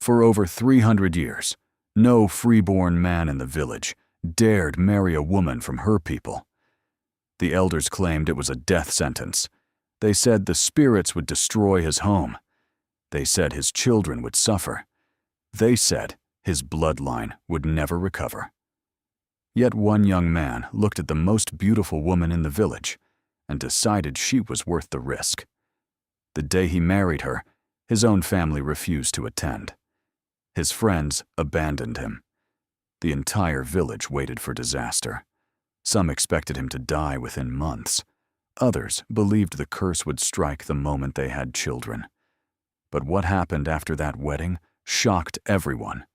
For over 300 years, no freeborn man in the village dared marry a woman from her people. The elders claimed it was a death sentence. They said the spirits would destroy his home. They said his children would suffer. They said his bloodline would never recover. Yet one young man looked at the most beautiful woman in the village and decided she was worth the risk. The day he married her, his own family refused to attend. His friends abandoned him. The entire village waited for disaster. Some expected him to die within months. Others believed the curse would strike the moment they had children. But what happened after that wedding shocked everyone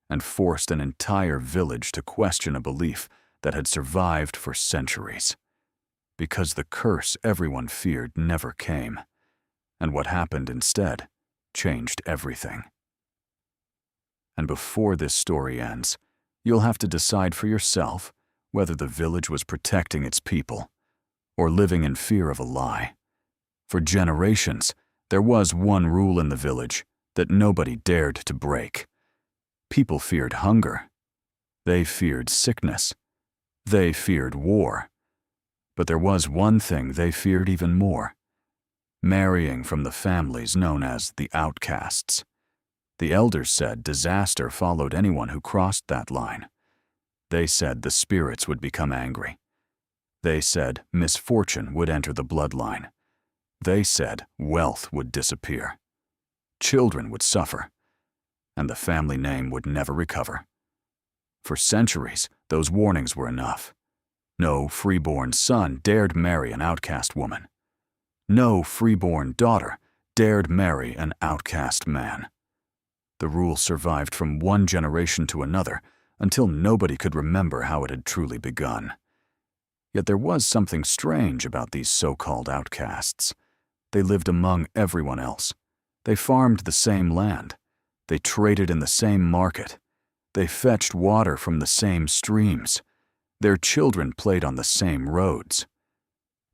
and forced an entire village to question a belief that had survived for centuries. Because the curse everyone feared never came, and what happened instead changed everything. And before this story ends, you'll have to decide for yourself whether the village was protecting its people or living in fear of a lie. For generations, there was one rule in the village that nobody dared to break. People feared hunger. They feared sickness. They feared war. But there was one thing they feared even more: marrying from the families known as the outcasts. The elders said disaster followed anyone who crossed that line. They said the spirits would become angry. They said misfortune would enter the bloodline. They said wealth would disappear. Children would suffer, and the family name would never recover. For centuries, those warnings were enough. No freeborn son dared marry an outcast woman. No freeborn daughter dared marry an outcast man. The rule survived from one generation to another until nobody could remember how it had truly begun. Yet there was something strange about these so-called outcasts. They lived among everyone else. They farmed the same land. They traded in the same market. They fetched water from the same streams. Their children played on the same roads.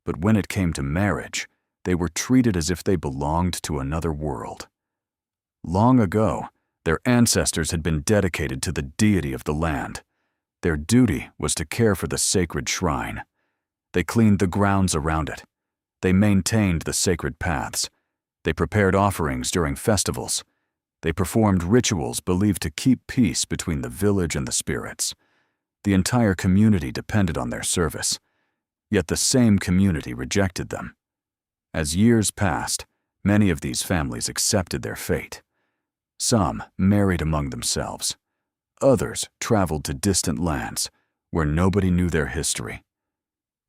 But when it came to marriage, they were treated as if they belonged to another world. Long ago, their ancestors had been dedicated to the deity of the land. Their duty was to care for the sacred shrine. They cleaned the grounds around it. They maintained the sacred paths. They prepared offerings during festivals. They performed rituals believed to keep peace between the village and the spirits. The entire community depended on their service. Yet the same community rejected them. As years passed, many of these families accepted their fate. Some married among themselves. Others traveled to distant lands where nobody knew their history.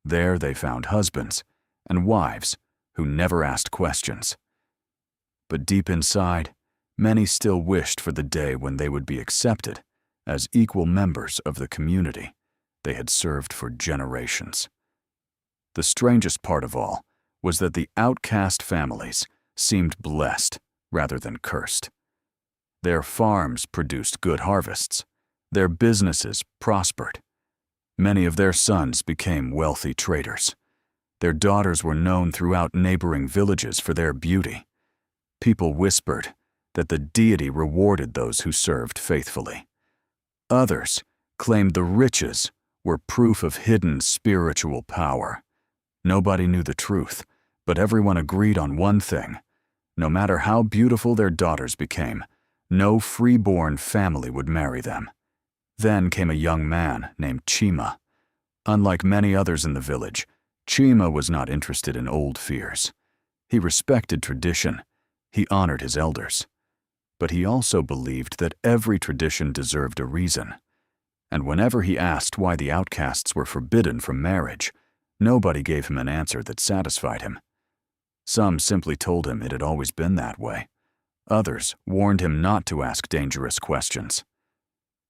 There they found husbands and wives who never asked questions. But deep inside, many still wished for the day when they would be accepted as equal members of the community they had served for generations. The strangest part of all was that the outcast families seemed blessed rather than cursed. Their farms produced good harvests. Their businesses prospered. Many of their sons became wealthy traders. Their daughters were known throughout neighboring villages for their beauty. People whispered that the deity rewarded those who served faithfully. Others claimed the riches were proof of hidden spiritual power. Nobody knew the truth, but everyone agreed on one thing: no matter how beautiful their daughters became, no freeborn family would marry them. Then came a young man named Chima. Unlike many others in the village, Chima was not interested in old fears. He respected tradition. He honored his elders. But he also believed that every tradition deserved a reason. And whenever he asked why the outcasts were forbidden from marriage, nobody gave him an answer that satisfied him. Some simply told him it had always been that way. Others warned him not to ask dangerous questions.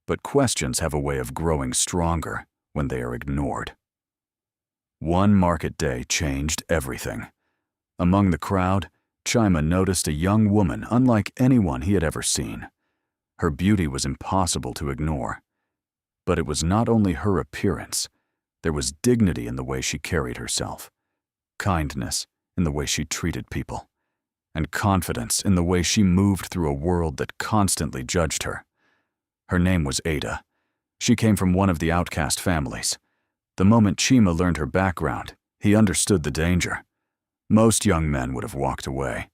But questions have a way of growing stronger when they are ignored. One market day changed everything. Among the crowd, Chima noticed a young woman unlike anyone he had ever seen. Her beauty was impossible to ignore. But it was not only her appearance. There was dignity in the way she carried herself, kindness in the way she treated people, and confidence in the way she moved through a world that constantly judged her. Her name was Ada. She came from one of the outcast families. The moment Chima learned her background, he understood the danger. Most young men would have walked away.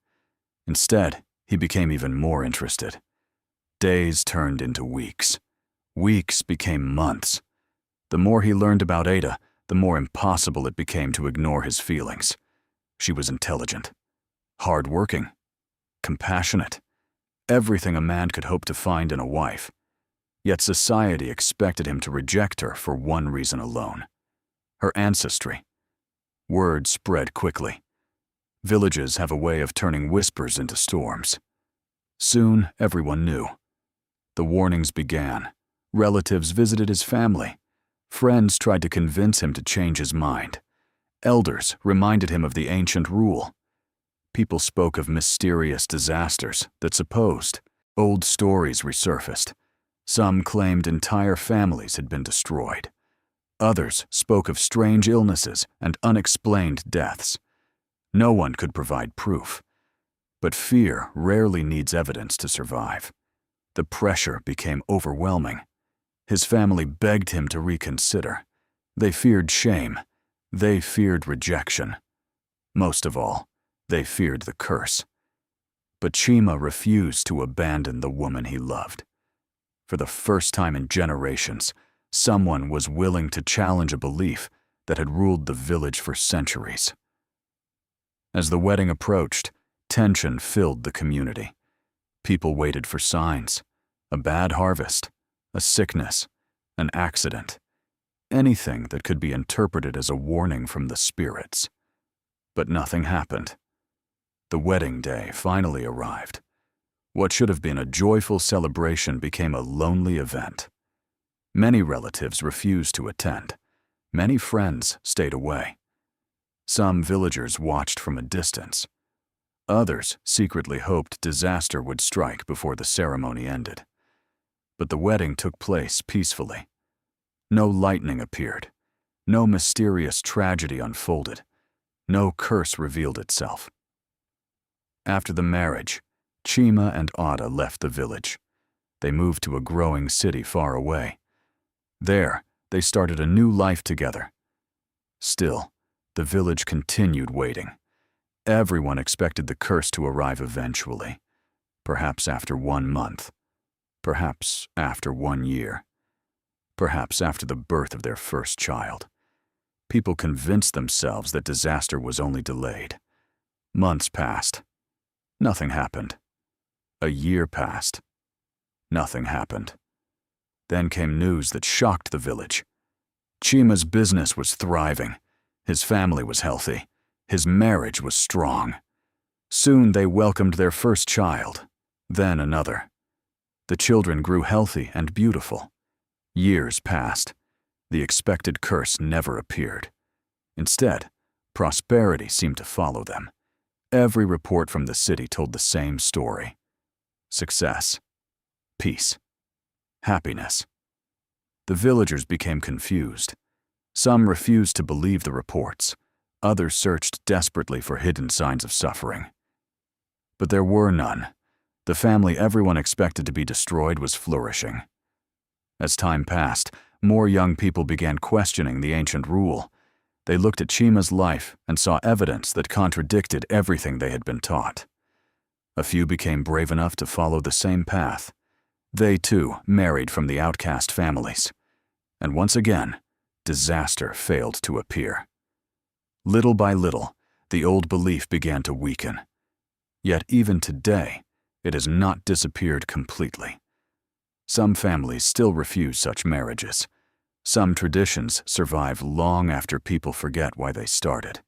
Instead, he became even more interested. Days turned into weeks. Weeks became months. The more he learned about Ada, the more impossible it became to ignore his feelings. She was intelligent, hardworking, compassionate, everything a man could hope to find in a wife. Yet society expected him to reject her for one reason alone: her ancestry. Word spread quickly. Villages have a way of turning whispers into storms. Soon, everyone knew. The warnings began. Relatives visited his family. Friends tried to convince him to change his mind. Elders reminded him of the ancient rule. People spoke of mysterious disasters that supposed. Old stories resurfaced. Some claimed entire families had been destroyed. Others spoke of strange illnesses and unexplained deaths. No one could provide proof. But fear rarely needs evidence to survive. The pressure became overwhelming. His family begged him to reconsider. They feared shame. They feared rejection. Most of all, they feared the curse. But Chima refused to abandon the woman he loved. For the first time in generations, someone was willing to challenge a belief that had ruled the village for centuries. As the wedding approached, tension filled the community. People waited for signs: a bad harvest, a sickness, an accident, anything that could be interpreted as a warning from the spirits. But nothing happened. The wedding day finally arrived. What should have been a joyful celebration became a lonely event. Many relatives refused to attend. Many friends stayed away. Some villagers watched from a distance. Others secretly hoped disaster would strike before the ceremony ended. But the wedding took place peacefully. No lightning appeared. No mysterious tragedy unfolded. No curse revealed itself. After the marriage, Chima and Ada left the village. They moved to a growing city far away. There, they started a new life together. Still, the village continued waiting. Everyone expected the curse to arrive eventually, perhaps after 1 month, perhaps after 1 year, perhaps after the birth of their first child. People convinced themselves that disaster was only delayed. Months passed. Nothing happened. A year passed. Nothing happened. Then came news that shocked the village. Chima's business was thriving. His family was healthy. His marriage was strong. Soon they welcomed their first child, then another. The children grew healthy and beautiful. Years passed. The expected curse never appeared. Instead, prosperity seemed to follow them. Every report from the city told the same story: success, peace, happiness. The villagers became confused. Some refused to believe the reports. Others searched desperately for hidden signs of suffering. But there were none. The family everyone expected to be destroyed was flourishing. As time passed, more young people began questioning the ancient rule. They looked at Chima's life and saw evidence that contradicted everything they had been taught. A few became brave enough to follow the same path. They, too, married from the outcast families. And once again, disaster failed to appear. Little by little, the old belief began to weaken. Yet even today, it has not disappeared completely. Some families still refuse such marriages. Some traditions survive long after people forget why they started.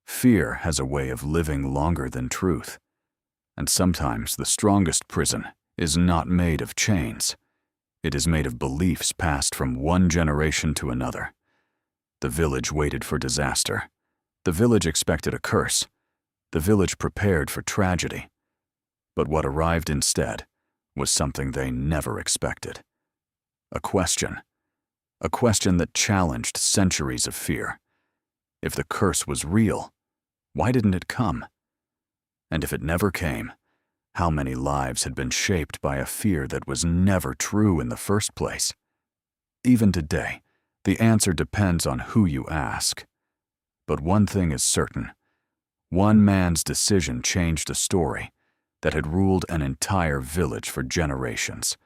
Fear has a way of living longer than truth. And sometimes the strongest prison is not made of chains. It is made of beliefs passed from one generation to another. The village waited for disaster. The village expected a curse. The village prepared for tragedy. But what arrived instead was something they never expected. A question that challenged centuries of fear. If the curse was real, why didn't it come? And if it never came, how many lives had been shaped by a fear that was never true in the first place? Even today, the answer depends on who you ask. But one thing is certain. One man's decision changed a story that had ruled an entire village for generations.